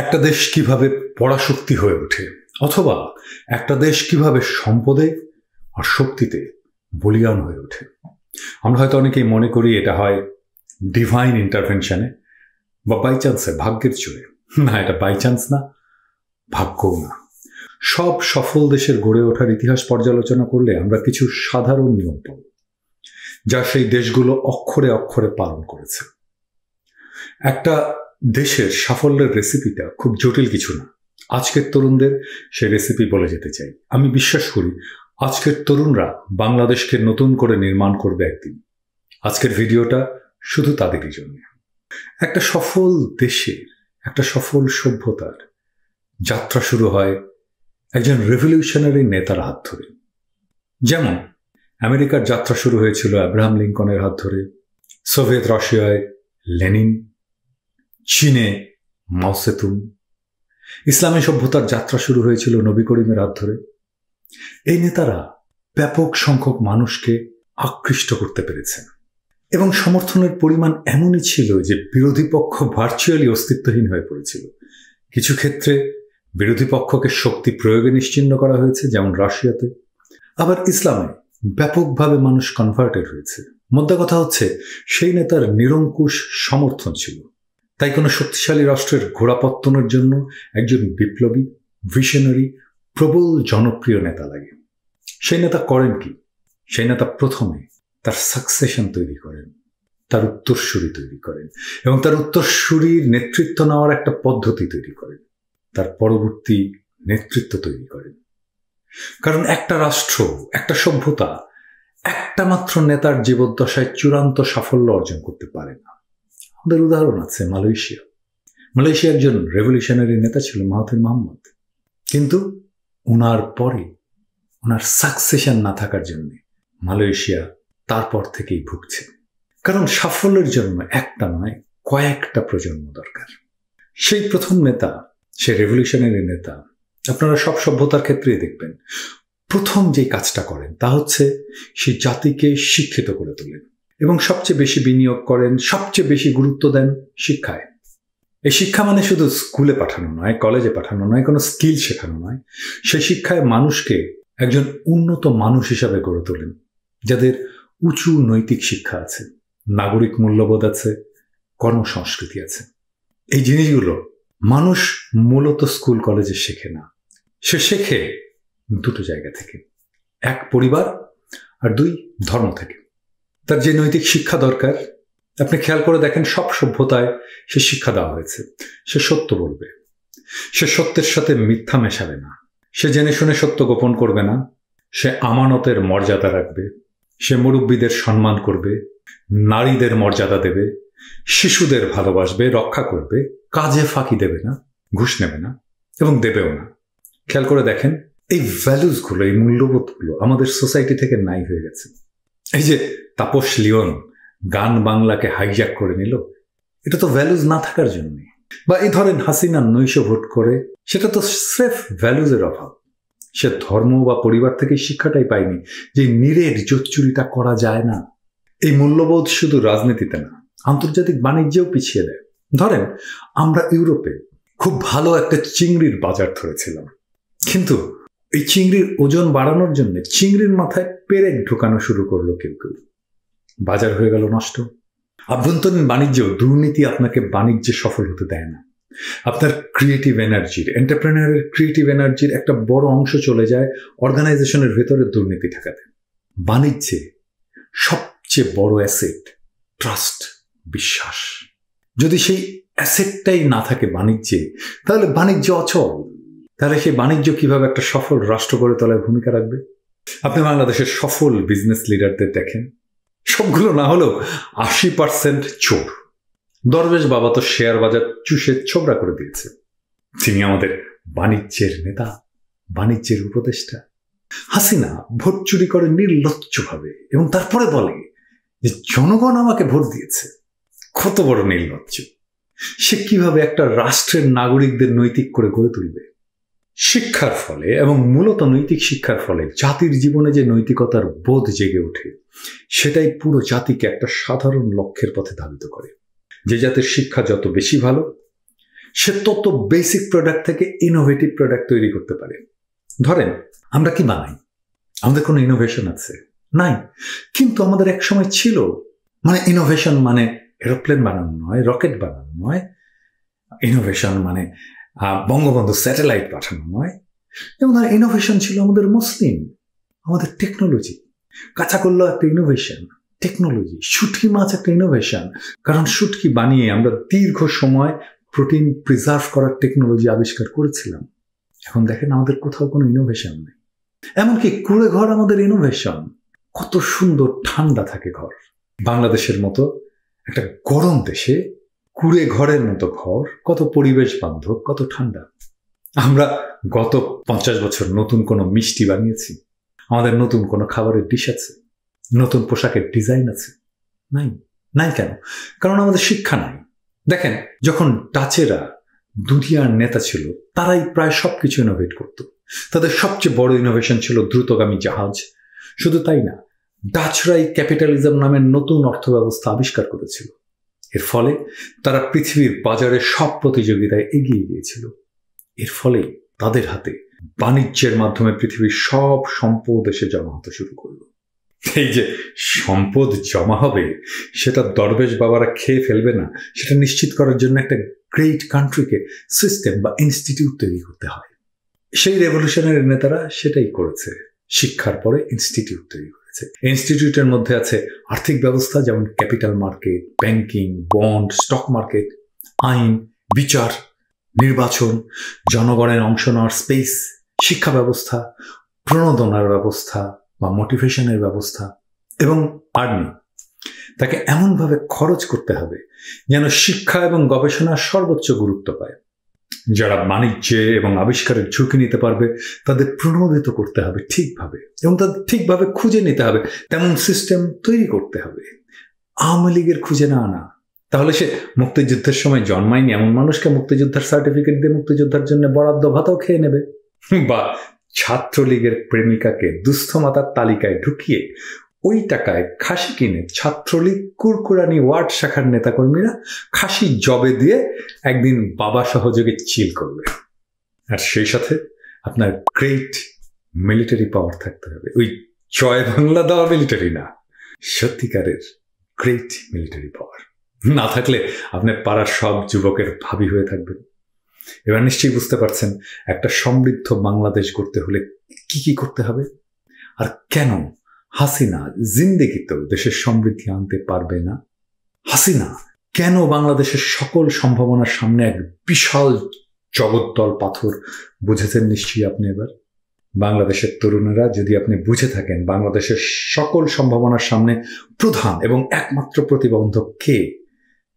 একটা দেশ কিভাবে পরাশক্তি হয়ে ওঠে, অথবা একটা দেশ কিভাবে সম্পদে আর শক্তিতে বলীয়ান হয়ে ওঠে। আমরা হয়তো অনেকেই মনে করি এটা হয় ডিভাইন ইন্টারভেনশনে বা বাই চান্সে, ভাগ্যের জোরে। না, এটা বাই চান্স না, ভাগ্যও না। সব সফল দেশের গড়ে ওঠার ইতিহাস পর্যালোচনা করলে আমরা কিছু সাধারণ নিয়ম পাব, যা সেই দেশগুলো অক্ষরে অক্ষরে পালন করেছে। একটা দেশের সাফল্যের রেসিপিটা খুব জটিল কিছু না। আজকের তরুণদের সেই রেসিপি বলে যেতে চাই। আমি বিশ্বাস করি আজকের তরুণরা বাংলাদেশকে নতুন করে নির্মাণ করবে একদিন। আজকের ভিডিওটা শুধু তাদেরই জন্য। একটা সফল দেশের, একটা সফল সভ্যতার যাত্রা শুরু হয় একজন রেভলিউশনারি নেতার হাত ধরে। যেমন আমেরিকার যাত্রা শুরু হয়েছিল আব্রাহাম লিঙ্কনের হাত ধরে, সোভিয়েত রাশিয়ায় লেনিন, চীনে মাও সেতুং, ইসলামী সভ্যতার যাত্রা শুরু হয়েছিল নবী করিমের হাত ধরে। এই নেতারা ব্যাপক সংখ্যক মানুষকে আকৃষ্ট করতে পেরেছেন এবং সমর্থনের পরিমাণ এমনই ছিল যে বিরোধী পক্ষ ভার্চুয়ালি অস্তিত্বহীন হয়ে পড়েছিল। কিছু ক্ষেত্রে বিরোধী পক্ষকে শক্তি প্রয়োগে নিশ্চিহ্ন করা হয়েছে, যেমন রাশিয়াতে। আবার ইসলামে ব্যাপকভাবে মানুষ কনভার্টেড হয়েছে। মোদ্দা কথা হচ্ছে, সেই নেতার নিরঙ্কুশ সমর্থন ছিল। তাই কোনো শক্তিশালী রাষ্ট্রের ঘোড়াপত্তনের জন্য একজন বিপ্লবী, ভিশনারি, প্রবল জনপ্রিয় নেতা লাগে। সেই নেতা করেন কি? সেই নেতা প্রথমে তার সাকসেশন তৈরি করেন, তার উত্তরসূরি তৈরি করেন এবং তার উত্তরসূরির নেতৃত্ব নেওয়ার একটা পদ্ধতি তৈরি করেন, তার পরবর্তী নেতৃত্ব তৈরি করেন। কারণ একটা রাষ্ট্র, একটা সভ্যতা একটা মাত্র নেতার জীবদ্দশায় চূড়ান্ত সাফল্য অর্জন করতে পারে না। আমাদের উদাহরণ আছে মালয়েশিয়া। মালয়েশিয়া একজন রেভলিউশনারি নেতা ছিল মাহাথির মোহাম্মদ, কিন্তু ওনার পরে ওনার সাকসেশন না থাকার জন্য মালয়েশিয়া তারপর থেকেই ভুগছে। কারণ সাফল্যের জন্য একটা নয়, কয়েকটা প্রজন্ম দরকার। সেই প্রথম নেতা, সে রেভলিউশনারি নেতা, আপনারা সব সভ্যতার ক্ষেত্রেই দেখবেন প্রথম যে কাজটা করেন তা হচ্ছে সেই জাতিকে শিক্ষিত করে তোলেন এবং সবচেয়ে বেশি বিনিয়োগ করেন, সবচেয়ে বেশি গুরুত্ব দেন শিক্ষায়। এই শিক্ষা মানে শুধু স্কুলে পাঠানো নয়, কলেজে পাঠানো নয়, কোনো স্কিল শেখানো নয়। সেই শিক্ষায় মানুষকে একজন উন্নত মানুষ হিসাবে গড়ে তোলেন, যাদের উঁচু নৈতিক শিক্ষা আছে, নাগরিক মূল্যবোধ আছে, কর্মসংস্কৃতি আছে। এই জিনিসগুলো মানুষ মূলত স্কুল কলেজে শেখে না। সে শেখে দুটো জায়গা থেকে, এক পরিবার আর দুই ধর্ম থেকে। তার যে নৈতিক শিক্ষা দরকার, আপনি খেয়াল করে দেখেন সব সভ্যতায় সে শিক্ষা দেওয়া হয়েছে। সে সত্য বলবে, সে সত্যের সাথে মিথ্যা মেশাবে না, সে জেনে শুনে সত্য গোপন করবে না, সে আমানতের মর্যাদা রাখবে, সে মুরব্বীদের সম্মান করবে, নারীদের মর্যাদা দেবে, শিশুদের ভালোবাসবে, রক্ষা করবে, কাজে ফাঁকি দেবে না, ঘুষ নেবে না এবং দেবেও না। খেয়াল করে দেখেন এই ভ্যালুসগুলো, এই মূল্যবোধগুলো আমাদের সোসাইটি থেকে নাই হয়ে গেছে। এই যে তাপস লিওন গান বাংলাকে হাইজ্যাক করে নিল, এটা তো ভ্যালুজ না থাকার জন্য। বা এই ধরেন হাসিনা নৈশ ভোট করে, সেটা তো স্রেফ ভ্যালুজের অভাব। সে ধর্ম বা পরিবার থেকে শিক্ষাটাই পায়নি যে নিরেট জোচ্চুরিটা করা যায় না। এই মূল্যবোধ শুধু রাজনীতিতে না, আন্তর্জাতিক বাণিজ্যেও পিছিয়ে দেয়। ধরেন আমরা ইউরোপে খুব ভালো একটা চিংড়ির বাজার ধরেছিলাম, কিন্তু এই চিংড়ির ওজন বাড়ানোর জন্য চিংড়ির মাথায় পেরেক ঢোকানো শুরু করলো কেউ কেউ। বাজার হয়ে গেল নষ্ট। আভ্যন্তরীণ বাণিজ্যেও দুর্নীতি আপনাকে বাণিজ্যে সফল হতে দেয় না। আপনার ক্রিয়েটিভ এনার্জির, এন্টারপ্রেনারের ক্রিয়েটিভ এনার্জির একটা বড় অংশ চলে যায় অর্গানাইজেশনের ভেতরে দুর্নীতি ঠেকাতে। বাণিজ্যে সবচেয়ে বড় অ্যাসেট ট্রাস্ট, বিশ্বাস। যদি সেই অ্যাসেটটাই না থাকে বাণিজ্যে, তাহলে বাণিজ্য অচল। তাহলে সেই বাণিজ্য কিভাবে একটা সফল রাষ্ট্র গড়ে তোলায় ভূমিকা রাখবে? আপনি বাংলাদেশের সফল বিজনেস লিডারদের দেখেন, সবগুলো না হলেও 80% চোর। দরবেশ বাবা তো শেয়ার বাজার চুষে ছোবড়া করে দিয়েছে। তিনি আমাদের বাণিজ্যের নেতা, বাণিজ্যের উপদেষ্টা। হাসিনা ভোট চুরি করে নির্লজ্জভাবে এবং তারপরে বলে যে জনগণ আমাকে ভোট দিয়েছে। কত বড় নির্লজ্জ! সে কিভাবে একটা রাষ্ট্রের নাগরিকদের নৈতিক করে গড়ে তুলবে? শিক্ষার ফলে এবং মূলত নৈতিক শিক্ষার ফলে জাতির জীবনে যে নৈতিকতার বোধ জেগে ওঠে, সেটাই পুরো জাতিকে একটা সাধারণ লক্ষ্যের পথে ধাবিত করে। যে জাতির শিক্ষা যত বেশি ভালো, সে তত বেসিক প্রোডাক্ট থেকে ইনোভেটিভ প্রোডাক্ট তৈরি করতে পারে। ধরেন আমরা কি বানাই? আমাদের কোনো ইনোভেশন আছে? নাই। কিন্তু আমাদের এক সময় ছিল। মানে ইনোভেশন মানে এরোপ্লেন বানানো নয়, রকেট বানানো নয়, ইনোভেশন মানে বঙ্গবন্ধু স্যাটেলাইট পাঠানো নয়। এবং ইনোভেশন ছিল আমাদের মসলিন, আমাদের টেকনোলজি। কাঁচাকল্য একটা ইনোভেশন, টেকনোলজি। শুটকি মাছ একটা ইনোভেশন, কারণ শুটকি বানিয়ে আমরা দীর্ঘ সময় প্রোটিন প্রিজার্ভ করার টেকনোলজি আবিষ্কার করেছিলাম। এখন দেখেন আমাদের কোথাও কোনো ইনোভেশন নেই। এমনকি কুঁড়ে ঘর আমাদের ইনোভেশন। কত সুন্দর ঠান্ডা থাকে ঘর। বাংলাদেশের মতো একটা গরম দেশে কুঁড়ে ঘরের মতো ঘর, কত পরিবেশ বান্ধব, কত ঠান্ডা। আমরা গত 50 বছর নতুন কোনো মিষ্টি বানিয়েছি? আমাদের নতুন কোনো খাবারের ডিশ আছে? নতুন পোশাকের ডিজাইন আছে? নাই। নাই কেন? কারণ আমাদের শিক্ষা নাই। দেখেন, যখন ডাচেরা দুনিয়ার নেতা ছিল, তারাই প্রায় সবকিছু ইনোভেট করত। তাদের সবচেয়ে বড় ইনোভেশন ছিল দ্রুতগামী জাহাজ। শুধু তাই না, ডাচরাই ক্যাপিটালিজম নামের নতুন অর্থব্যবস্থা আবিষ্কার করেছিল। এর ফলে তারা পৃথিবীর বাজারে সব প্রতিযোগিতায় এগিয়ে গিয়েছিল। এর ফলে তাদের হাতে বাণিজ্যের মাধ্যমে পৃথিবীর সব সম্পদ এসে জমা হতে শুরু করলো। এই যে সম্পদ জমা হবে, সেটা দরবেশ বাবারা খেয়ে ফেলবে না, সেটা নিশ্চিত করার জন্য একটা গ্রেট কান্ট্রিকে সিস্টেম বা ইনস্টিটিউট তৈরি করতে হয়। সেই রেভলিউশনারি নেতারা সেটাই করেছে। শিক্ষার পরে ইনস্টিটিউট তৈরি করেছে। ইনস্টিটিউটের মধ্যে আছে আর্থিক ব্যবস্থা, যেমন capital market, banking, bond, stock market, আইন, বিচার, নির্বাচন, জনগণের অংশ নেওয়ার স্পেস, শিক্ষা ব্যবস্থা, প্রণোদনার ব্যবস্থা বা মোটিভেশনের ব্যবস্থা, এবং আর্নিং। তাকে এমনভাবে খরচ করতে হবে যেন শিক্ষা এবং গবেষণার সর্বোচ্চ গুরুত্ব পায়। যারা বাণিজ্যে এবং আবিষ্কারের ঝুঁকি নিতে পারবে তাদের প্রণোদিত করতে হবে ঠিকভাবে, এবং তাদের ঠিকভাবে খুঁজে নিতে হবে। তেমন সিস্টেম তৈরি করতে হবে। আওয়ামী লীগের খুঁজে না আনা। তাহলে সে মুক্তিযুদ্ধের সময় জন্মায়নি এমন মানুষকে মুক্তিযোদ্ধার সার্টিফিকেট দিয়ে মুক্তিযোদ্ধার জন্য বরাদ্দ ভাতাও খেয়ে নেবে, বা ছাত্রলীগের প্রেমিকাকে দুস্থ মাতার তালিকায় ঢুকিয়ে ওই টাকায় খাসি কিনে ছাত্রলীগ কুরকুরানি ওয়ার্ড শাখার নেতাকর্মীরা খাসি জবে দিয়ে একদিন বাবা সহযোগে চিল করবে। আর সেই সাথে আপনার গ্রেট মিলিটারি পাওয়ার থাকতে হবে। ওই জয় বাংলা দেওয়া মিলিটারি না, সত্যিকারের গ্রেট মিলিটারি পাওয়ার। না থাকলে আপনার পাড়ার সব যুবকের ভাবি হয়ে থাকবেন। এবার নিশ্চয়ই বুঝতে পারছেন একটা সমৃদ্ধ বাংলাদেশ গড়তে হলে কি কি করতে হবে, আর কেন হাসিনা জিন্দেগিতেও দেশের সমৃদ্ধি আনতে পারবে না। হাসিনা কেন বাংলাদেশের সকল সম্ভাবনার সামনে এক বিশাল জগদ্দল পাথর বুঝেছেন নিশ্চয়ই আপনি। এবার বাংলাদেশের তরুণেরা, যদি আপনি বুঝে থাকেন বাংলাদেশের সকল সম্ভাবনার সামনে প্রধান এবং একমাত্র প্রতিবন্ধক কে,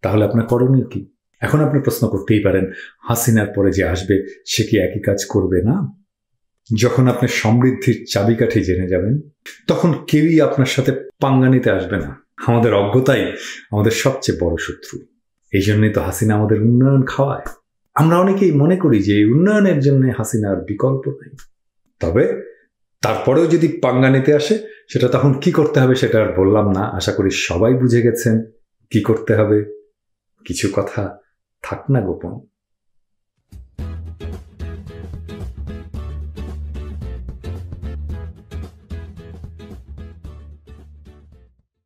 তাহলে আপনার করণীয় কি? এখন আপনি প্রশ্ন করতেই পারেন, হাসিনার পরে যে আসবে সে কি একই কাজ করবে না? যখন আপনি সমৃদ্ধির চাবিকাঠি জেনে যাবেন, তখন কেউই আপনার সাথে পাঙ্গা নিতে আসবে না। আমাদের অজ্ঞতাই আমাদের সবচেয়ে বড় শত্রু। এই জন্যই তো হাসিনা আমাদের উন্নয়ন খাওয়ায়। আমরা অনেকেই মনে করি যে এই উন্নয়নের জন্য হাসিনার বিকল্প নেই। তবে তারপরেও যদি পাঙ্গা নিতে আসে, সেটা তখন কি করতে হবে সেটা আর বললাম না। আশা করি সবাই বুঝে গেছেন কি করতে হবে। কিছু কথা থাক না গোপন।